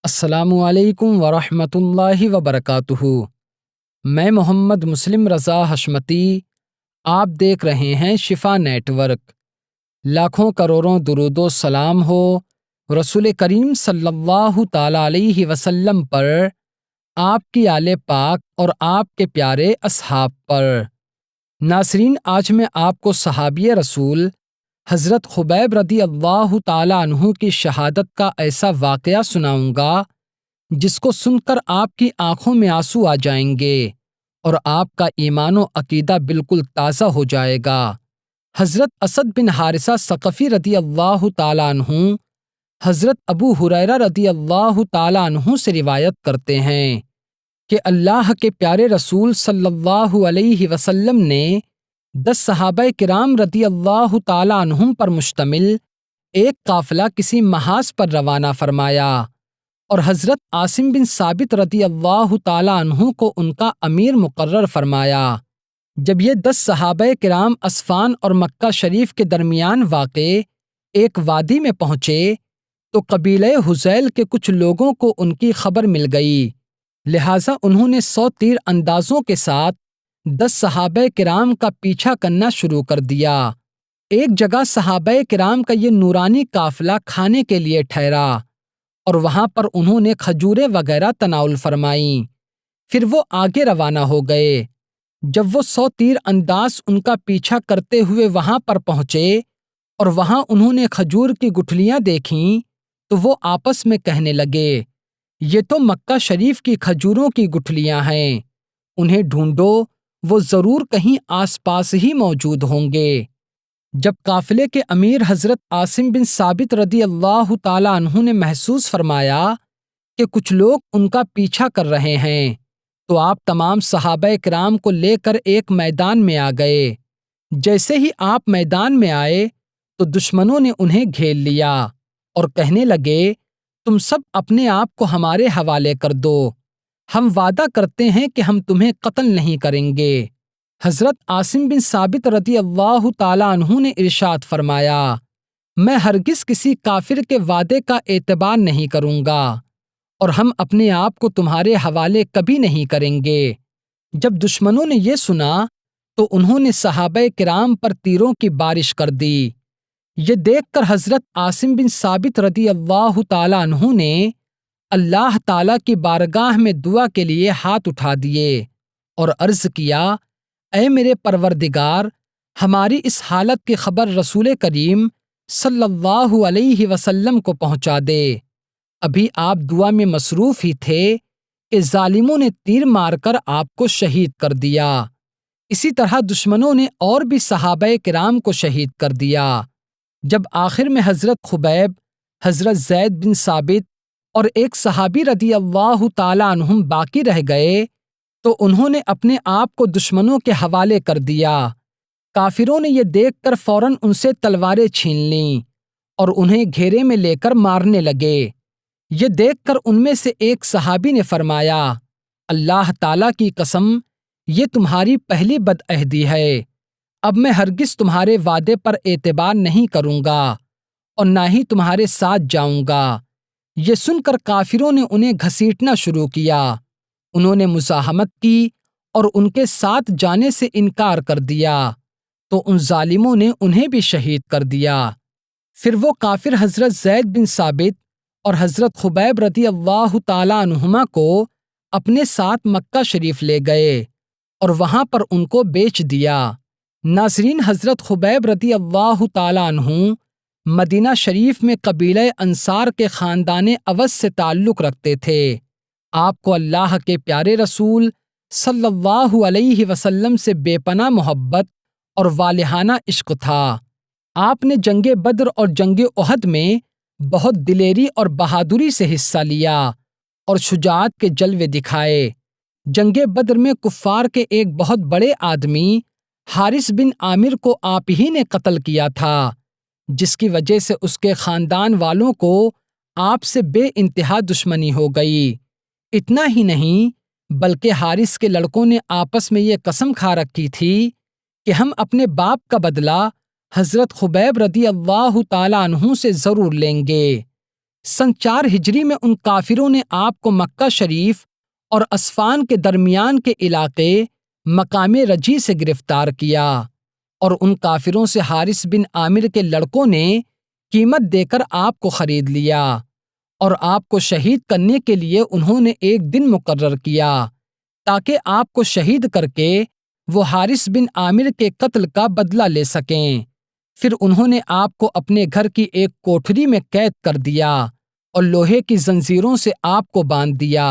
السلام علیکم ورحمۃ اللہ وبرکاتہ۔ میں محمد مسلم رضا حشمتی، آپ دیکھ رہے ہیں شفا نیٹ ورک۔ لاکھوں کروڑوں درود و سلام ہو رسول کریم صلی اللہ تعالی علیہ وسلم پر، آپ کی آل پاک اور آپ کے پیارے اصحاب پر۔ ناظرین، آج میں آپ کو صحابی رسول حضرت خبیب رضی اللہ تعالی عنہ کی شہادت کا ایسا واقعہ سناؤں گا جس کو سن کر آپ کی آنکھوں میں آنسو آ جائیں گے اور آپ کا ایمان و عقیدہ بالکل تازہ ہو جائے گا۔ حضرت اسد بن حارثہ ثقفی رضی اللہ تعالی عنہ حضرت ابو ہریرہ رضی اللہ تعالی عنہ سے روایت کرتے ہیں کہ اللہ کے پیارے رسول صلی اللہ علیہ وسلم نے 10 صحابہ کرام رضی اللہ تعالی عنہم پر مشتمل ایک قافلہ کسی محاذ پر روانہ فرمایا اور حضرت عاصم بن ثابت رضی اللہ تعالی عنہ کو ان کا امیر مقرر فرمایا۔ جب یہ 10 صحابہ کرام اسفان اور مکہ شریف کے درمیان واقع ایک وادی میں پہنچے تو قبیلہ حذیل کے کچھ لوگوں کو ان کی خبر مل گئی، لہٰذا انہوں نے 100 تیر اندازوں کے ساتھ 10 صحابہ کرام کا پیچھا کرنا شروع کر دیا۔ ایک جگہ صحابہ کرام کا یہ نورانی قافلہ کھانے کے لیے ٹھہرا اور وہاں پر انہوں نے کھجوریں وغیرہ تناول فرمائیں۔ پھر وہ آگے روانہ ہو گئے۔ جب وہ 100 تیر انداز ان کا پیچھا کرتے ہوئے وہاں پر پہنچے اور وہاں انہوں نے کھجور کی گٹھلیاں دیکھیں تو وہ آپس میں کہنے لگے، یہ تو مکہ شریف کی کھجوروں کی گٹھلیاں ہیں، انہیں ڈھونڈو، وہ ضرور کہیں آس پاس ہی موجود ہوں گے۔ جب قافلے کے امیر حضرت عاصم بن ثابت رضی اللہ تعالی عنہ نے محسوس فرمایا کہ کچھ لوگ ان کا پیچھا کر رہے ہیں تو آپ تمام صحابہ کرام کو لے کر ایک میدان میں آ گئے۔ جیسے ہی آپ میدان میں آئے تو دشمنوں نے انہیں گھیر لیا اور کہنے لگے، تم سب اپنے آپ کو ہمارے حوالے کر دو، ہم وعدہ کرتے ہیں کہ ہم تمہیں قتل نہیں کریں گے۔ حضرت عاصم بن ثابت رضی اللہ تعالی عنہ نے ارشاد فرمایا، میں ہرگز کسی کافر کے وعدے کا اعتبار نہیں کروں گا اور ہم اپنے آپ کو تمہارے حوالے کبھی نہیں کریں گے۔ جب دشمنوں نے یہ سنا تو انہوں نے صحابہ کرام پر تیروں کی بارش کر دی۔ یہ دیکھ کر حضرت عاصم بن ثابت رضی اللہ تعالی عنہ نے اللہ تعالی کی بارگاہ میں دعا کے لیے ہاتھ اٹھا دیے اور عرض کیا، اے میرے پروردگار، ہماری اس حالت کی خبر رسول کریم صلی اللہ علیہ وسلم کو پہنچا دے۔ ابھی آپ دعا میں مصروف ہی تھے کہ ظالموں نے تیر مار کر آپ کو شہید کر دیا۔ اسی طرح دشمنوں نے اور بھی صحابہ کرام کو شہید کر دیا۔ جب آخر میں حضرت خبیب، حضرت زید بن ثابت اور ایک صحابی رضی اللہ تعالی عنہم باقی رہ گئے تو انہوں نے اپنے آپ کو دشمنوں کے حوالے کر دیا۔ کافروں نے یہ دیکھ کر فوراً ان سے تلواریں چھین لیں اور انہیں گھیرے میں لے کر مارنے لگے۔ یہ دیکھ کر ان میں سے ایک صحابی نے فرمایا، اللہ تعالیٰ کی قسم، یہ تمہاری پہلی بدعہدی ہے، اب میں ہرگز تمہارے وعدے پر اعتبار نہیں کروں گا اور نہ ہی تمہارے ساتھ جاؤں گا۔ یہ سن کر کافروں نے انہیں گھسیٹنا شروع کیا۔ انہوں نے مزاحمت کی اور ان کے ساتھ جانے سے انکار کر دیا تو ان ظالموں نے انہیں بھی شہید کر دیا۔ پھر وہ کافر حضرت زید بن ثابت اور حضرت خبیب رضی اللہ تعالی عنہما کو اپنے ساتھ مکہ شریف لے گئے اور وہاں پر ان کو بیچ دیا۔ ناظرین، حضرت خبیب رضی اللہ تعالی عنہ مدینہ شریف میں قبیلہ انصار کے خاندان اوس سے تعلق رکھتے تھے۔ آپ کو اللہ کے پیارے رسول صلی اللہ علیہ وسلم سے بے پناہ محبت اور والہانہ عشق تھا۔ آپ نے جنگ بدر اور جنگ احد میں بہت دلیری اور بہادری سے حصہ لیا اور شجاعت کے جلوے دکھائے۔ جنگ بدر میں کفار کے ایک بہت بڑے آدمی حارث بن عامر کو آپ ہی نے قتل کیا تھا، جس کی وجہ سے اس کے خاندان والوں کو آپ سے بے انتہا دشمنی ہو گئی۔ اتنا ہی نہیں بلکہ حارث کے لڑکوں نے آپس میں یہ قسم کھا رکھی تھی کہ ہم اپنے باپ کا بدلہ حضرت خبیب رضی اللہ تعالی عنہ سے ضرور لیں گے۔ سن 4 ہجری میں ان کافروں نے آپ کو مکہ شریف اور اسفان کے درمیان کے علاقے مقام رجی سے گرفتار کیا اور ان کافروں سے حارث بن عامر کے لڑکوں نے قیمت دے کر آپ کو خرید لیا اور آپ کو شہید کرنے کے لیے انہوں نے ایک دن مقرر کیا تاکہ آپ کو شہید کر کے وہ حارث بن عامر کے قتل کا بدلہ لے سکیں۔ پھر انہوں نے آپ کو اپنے گھر کی ایک کوٹھری میں قید کر دیا اور لوہے کی زنجیروں سے آپ کو باندھ دیا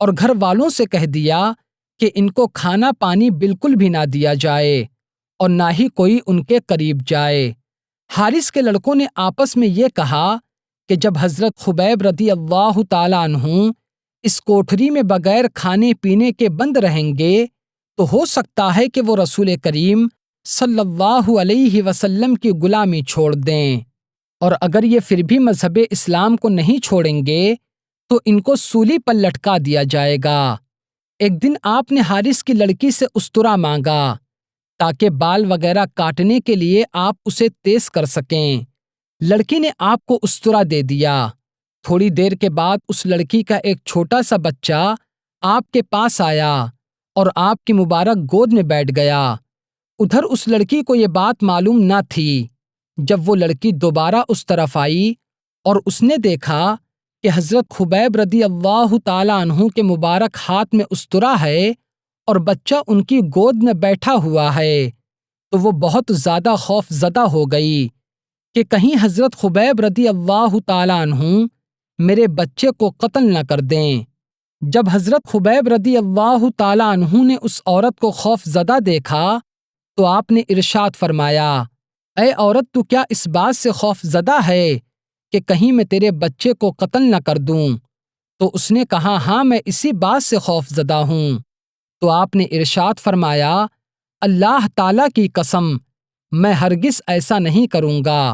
اور گھر والوں سے کہہ دیا کہ ان کو کھانا پانی بالکل بھی نہ دیا جائے اور نہ ہی کوئی ان کے قریب جائے۔ حارث کے لڑکوں نے آپس میں یہ کہا کہ جب حضرت خبیب رضی اللہ تعالیٰ عنہ اس کوٹھری میں بغیر کھانے پینے کے بند رہیں گے تو ہو سکتا ہے کہ وہ رسول کریم صلی اللہ علیہ وسلم کی غلامی چھوڑ دیں، اور اگر یہ پھر بھی مذہب اسلام کو نہیں چھوڑیں گے تو ان کو سولی پر لٹکا دیا جائے گا۔ ایک دن آپ نے حارث کی لڑکی سے استرا مانگا تاکہ بال وغیرہ کاٹنے کے لیے آپ اسے تیز کر سکیں۔ لڑکی نے آپ کو استرا دے دیا۔ تھوڑی دیر کے بعد اس لڑکی کا ایک چھوٹا سا بچہ آپ کے پاس آیا اور آپ کی مبارک گود میں بیٹھ گیا۔ ادھر اس لڑکی کو یہ بات معلوم نہ تھی۔ جب وہ لڑکی دوبارہ اس طرف آئی اور اس نے دیکھا کہ حضرت خبیب رضی اللہ تعالیٰ عنہ کے مبارک ہاتھ میں استرا ہے اور بچہ ان کی گود میں بیٹھا ہوا ہے تو وہ بہت زیادہ خوف زدہ ہو گئی کہ کہیں حضرت خبیب رضی اللہ تعالیٰ عنہ میرے بچے کو قتل نہ کر دیں۔ جب حضرت خبیب رضی اللہ تعالیٰ عنہ نے اس عورت کو خوف زدہ دیکھا تو آپ نے ارشاد فرمایا، اے عورت، تو کیا اس بات سے خوف زدہ ہے کہ کہیں میں تیرے بچے کو قتل نہ کر دوں؟ تو اس نے کہا، ہاں، میں اسی بات سے خوف زدہ ہوں۔ تو آپ نے ارشاد فرمایا، اللہ تعالیٰ کی قسم، میں ہرگز ایسا نہیں کروں گا۔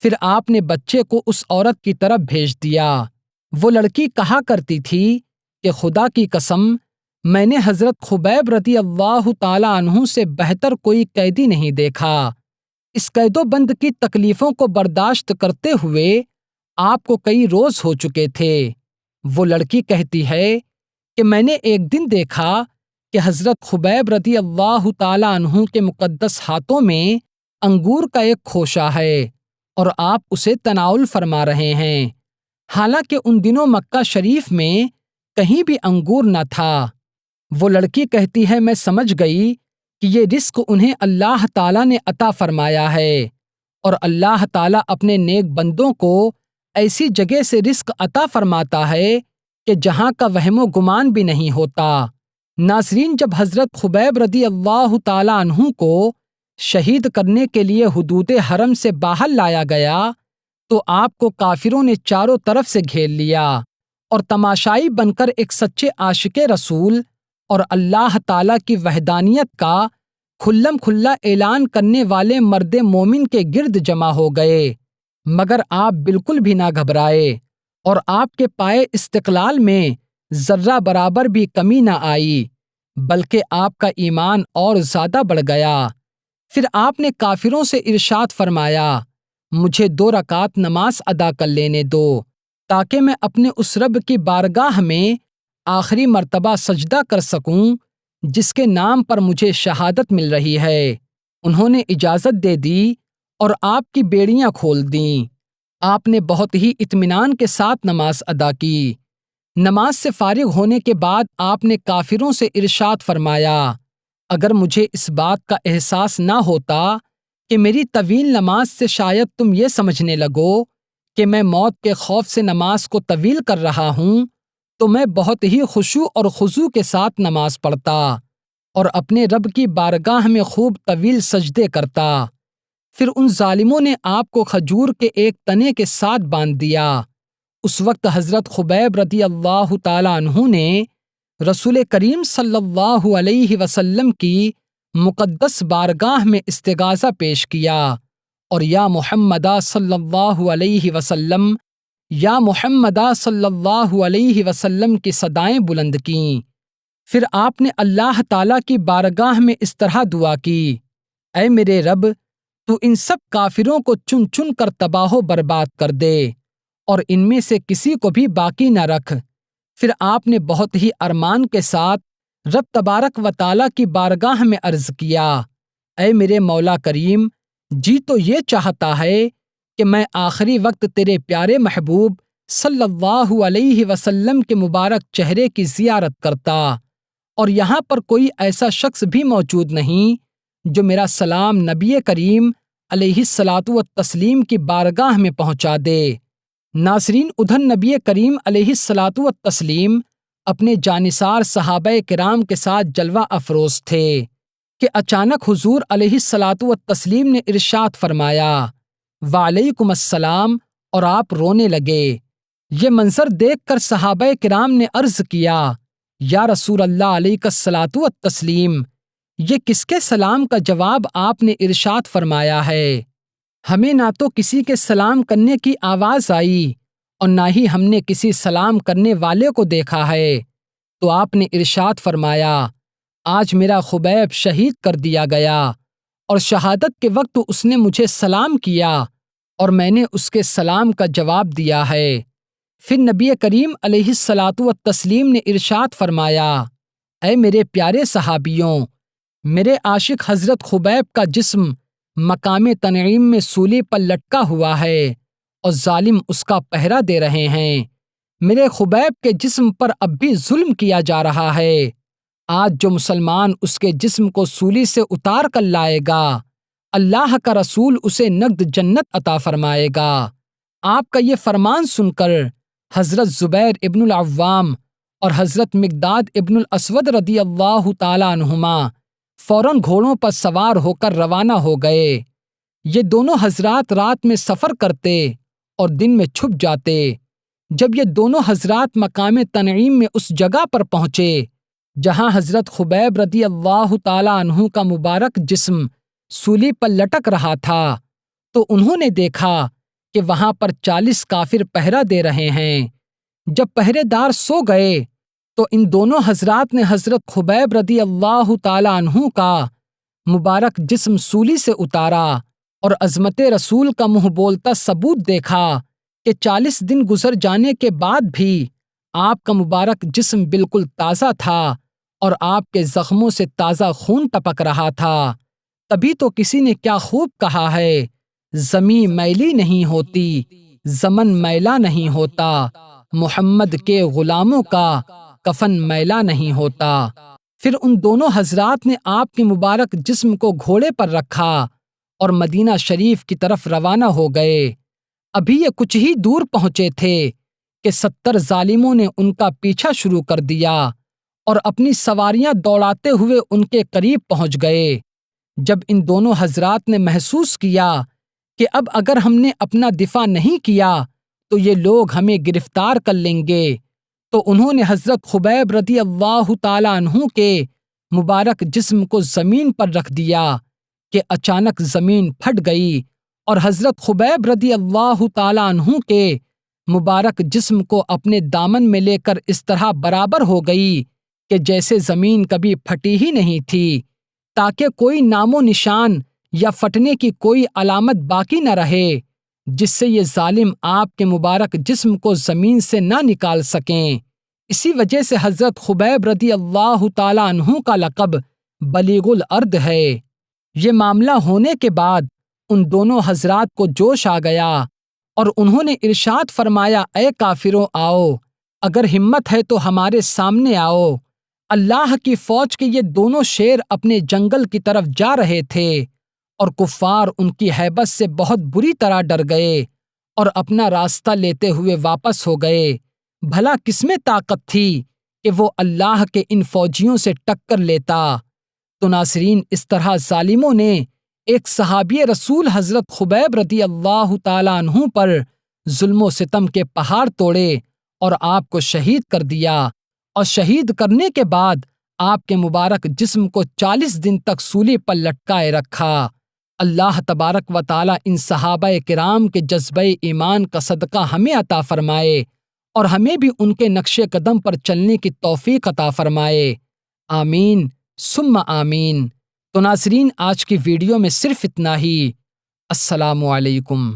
پھر آپ نے بچے کو اس عورت کی طرف بھیج دیا۔ وہ لڑکی کہا کرتی تھی کہ خدا کی قسم، میں نے حضرت خبیب رضی اللہ تعالیٰ عنہ سے بہتر کوئی قیدی نہیں دیکھا۔ اس قید و بند کی تکلیفوں کو برداشت کرتے ہوئے آپ کو کئی روز ہو چکے تھے۔ وہ لڑکی کہتی ہے کہ میں نے ایک دن دیکھا کہ حضرت خبیب رضی اللہ تعالیٰ عنہ کے مقدس ہاتھوں میں انگور کا ایک خوشہ ہے اور آپ اسے تناول فرما رہے ہیں، حالانکہ ان دنوں مکہ شریف میں کہیں بھی انگور نہ تھا۔ وہ لڑکی کہتی ہے، میں سمجھ گئی کہ یہ رزق انہیں اللہ تعالیٰ نے عطا فرمایا ہے، اور اللہ تعالیٰ اپنے نیک بندوں کو ایسی جگہ سے رزق عطا فرماتا ہے کہ جہاں کا وہم و گمان بھی نہیں ہوتا۔ ناظرین، جب حضرت خبیب رضی اللہ تعالیٰ عنہ کو شہید کرنے کے لیے حدود حرم سے باہر لایا گیا تو آپ کو کافروں نے چاروں طرف سے گھیر لیا اور تماشائی بن کر ایک سچے عاشق رسول اور اللہ تعالیٰ کی وحدانیت کا کھلم کھلا اعلان کرنے والے مرد مومن کے گرد جمع ہو گئے، مگر آپ بالکل بھی نہ گھبرائے اور آپ کے پائے استقلال میں ذرہ برابر بھی کمی نہ آئی، بلکہ آپ کا ایمان اور زیادہ بڑھ گیا۔ پھر آپ نے کافروں سے ارشاد فرمایا، مجھے 2 رکعت نماز ادا کر لینے دو تاکہ میں اپنے اس رب کی بارگاہ میں آخری مرتبہ سجدہ کر سکوں جس کے نام پر مجھے شہادت مل رہی ہے۔ انہوں نے اجازت دے دی اور آپ کی بیڑیاں کھول دیں۔ آپ نے بہت ہی اطمینان کے ساتھ نماز ادا کی۔ نماز سے فارغ ہونے کے بعد آپ نے کافروں سے ارشاد فرمایا، اگر مجھے اس بات کا احساس نہ ہوتا کہ میری طویل نماز سے شاید تم یہ سمجھنے لگو کہ میں موت کے خوف سے نماز کو طویل کر رہا ہوں تو میں بہت ہی خشوع اور خضوع کے ساتھ نماز پڑھتا اور اپنے رب کی بارگاہ میں خوب طویل سجدے کرتا۔ پھر ان ظالموں نے آپ کو کھجور کے ایک تنے کے ساتھ باندھ دیا۔ اس وقت حضرت خبیب رضی اللہ تعالیٰ عنہ نے رسول کریم صلی اللہ علیہ وسلم کی مقدس بارگاہ میں استغاثہ پیش کیا اور یا محمدہ صلی اللہ علیہ وسلم، یا محمدہ صلی اللہ علیہ وسلم کی صدائیں بلند کیں۔ پھر آپ نے اللہ تعالیٰ کی بارگاہ میں اس طرح دعا کی، اے میرے رب، تو ان سب کافروں کو چن چن کر تباہ و برباد کر دے اور ان میں سے کسی کو بھی باقی نہ رکھ۔ پھر آپ نے بہت ہی ارمان کے ساتھ رب تبارک و تعالیٰ کی بارگاہ میں عرض کیا، اے میرے مولا کریم، جی تو یہ چاہتا ہے کہ میں آخری وقت تیرے پیارے محبوب صلی اللہ علیہ وسلم کے مبارک چہرے کی زیارت کرتا، اور یہاں پر کوئی ایسا شخص بھی موجود نہیں جو میرا سلام نبی کریم علیہ الصلاۃ والتسلیم کی بارگاہ میں پہنچا دے۔ ناظرین، ادھر نبی کریم علیہ الصلاۃ والتسلیم اپنے جانثار صحابہ کرام کے ساتھ جلوہ افروز تھے کہ اچانک حضور علیہ الصلاۃ والتسلیم نے ارشاد فرمایا، وعلیکم السلام، اور آپ رونے لگے۔ یہ منظر دیکھ کر صحابہ کرام نے عرض کیا، یا رسول اللہ علیہ الصلاۃ والتسلیم، یہ کس کے سلام کا جواب آپ نے ارشاد فرمایا ہے؟ ہمیں نہ تو کسی کے سلام کرنے کی آواز آئی اور نہ ہی ہم نے کسی سلام کرنے والے کو دیکھا ہے۔ تو آپ نے ارشاد فرمایا، آج میرا خبیب شہید کر دیا گیا، اور شہادت کے وقت اس نے مجھے سلام کیا اور میں نے اس کے سلام کا جواب دیا ہے۔ پھر نبی کریم علیہ الصلاۃ والتسلیم نے ارشاد فرمایا، اے میرے پیارے صحابیوں، میرے عاشق حضرت خبیب کا جسم مقام تنعیم میں سولی پر لٹکا ہوا ہے اور ظالم اس کا پہرا دے رہے ہیں۔ میرے خبیب کے جسم پر اب بھی ظلم کیا جا رہا ہے۔ آج جو مسلمان اس کے جسم کو سولی سے اتار کر لائے گا، اللہ کا رسول اسے نقد جنت عطا فرمائے گا۔ آپ کا یہ فرمان سن کر حضرت زبیر ابن العوام اور حضرت مقداد ابن الاسود رضی اللہ تعالیٰ عنہما فوراً گھوڑوں پر سوار ہو کر روانہ ہو گئے۔ یہ دونوں حضرات رات میں سفر کرتے اور دن میں چھپ جاتے۔ جب یہ دونوں حضرات مقام تنعیم میں اس جگہ پر پہنچے جہاں حضرت خبیب رضی اللہ تعالیٰ عنہ کا مبارک جسم سولی پر لٹک رہا تھا، تو انہوں نے دیکھا کہ وہاں پر 40 کافر پہرا دے رہے ہیں۔ جب پہرے دار سو گئے تو ان دونوں حضرات نے حضرت خبیب رضی اللہ تعالیٰ عنہ کا مبارک جسم سولی سے اتارا اور عظمت رسول کا منہ بولتا ثبوت دیکھا کہ 40 دن گزر جانے کے بعد بھی آپ کا مبارک جسم بالکل تازہ تھا اور آپ کے زخموں سے تازہ خون ٹپک رہا تھا۔ تبھی تو کسی نے کیا خوب کہا ہے، زمین میلی نہیں ہوتی، زمن میلا نہیں ہوتا، محمد کے غلاموں کا کفن میلا نہیں ہوتا۔ پھر ان دونوں حضرات نے آپ کے مبارک جسم کو گھوڑے پر رکھا اور مدینہ شریف کی طرف روانہ ہو گئے۔ ابھی یہ کچھ ہی دور پہنچے تھے کہ 70 ظالموں نے ان کا پیچھا شروع کر دیا اور اپنی سواریاں دوڑاتے ہوئے ان کے قریب پہنچ گئے۔ جب ان دونوں حضرات نے محسوس کیا کہ اب اگر ہم نے اپنا دفاع نہیں کیا تو یہ لوگ ہمیں گرفتار کر لیں گے، تو انہوں نے حضرت خبیب رضی اللہ تعالیٰ عنہ کے مبارک جسم کو زمین پر رکھ دیا کہ اچانک زمین پھٹ گئی اور حضرت خبیب رضی اللہ تعالیٰ عنہ کے مبارک جسم کو اپنے دامن میں لے کر اس طرح برابر ہو گئی کہ جیسے زمین کبھی پھٹی ہی نہیں تھی، تاکہ کوئی نام و نشان یا پھٹنے کی کوئی علامت باقی نہ رہے جس سے یہ ظالم آپ کے مبارک جسم کو زمین سے نہ نکال سکیں۔ اسی وجہ سے حضرت خبیب رضی اللہ تعالیٰ عنہ کا لقب بلیغ الارض ہے۔ یہ معاملہ ہونے کے بعد ان دونوں حضرات کو جوش آ گیا اور انہوں نے ارشاد فرمایا، اے کافروں، آؤ، اگر ہمت ہے تو ہمارے سامنے آؤ۔ اللہ کی فوج کے یہ دونوں شیر اپنے جنگل کی طرف جا رہے تھے اور کفار ان کی ہیبت سے بہت بری طرح ڈر گئے اور اپنا راستہ لیتے ہوئے واپس ہو گئے۔ بھلا کس میں طاقت تھی کہ وہ اللہ کے ان فوجیوں سے ٹکر لیتا؟ تو ناصرین، اس طرح ظالموں نے ایک صحابی رسول حضرت خبیب رضی اللہ تعالیٰ عنہ پر ظلم و ستم کے پہاڑ توڑے اور آپ کو شہید کر دیا، اور شہید کرنے کے بعد آپ کے مبارک جسم کو 40 دن تک سولی پر لٹکائے رکھا۔ اللہ تبارک و تعالیٰ ان صحابہ کرام کے جذبہ ایمان کا صدقہ ہمیں عطا فرمائے اور ہمیں بھی ان کے نقش قدم پر چلنے کی توفیق عطا فرمائے۔ آمین ثم آمین۔ تو ناظرین، آج کی ویڈیو میں صرف اتنا ہی۔ السلام علیکم۔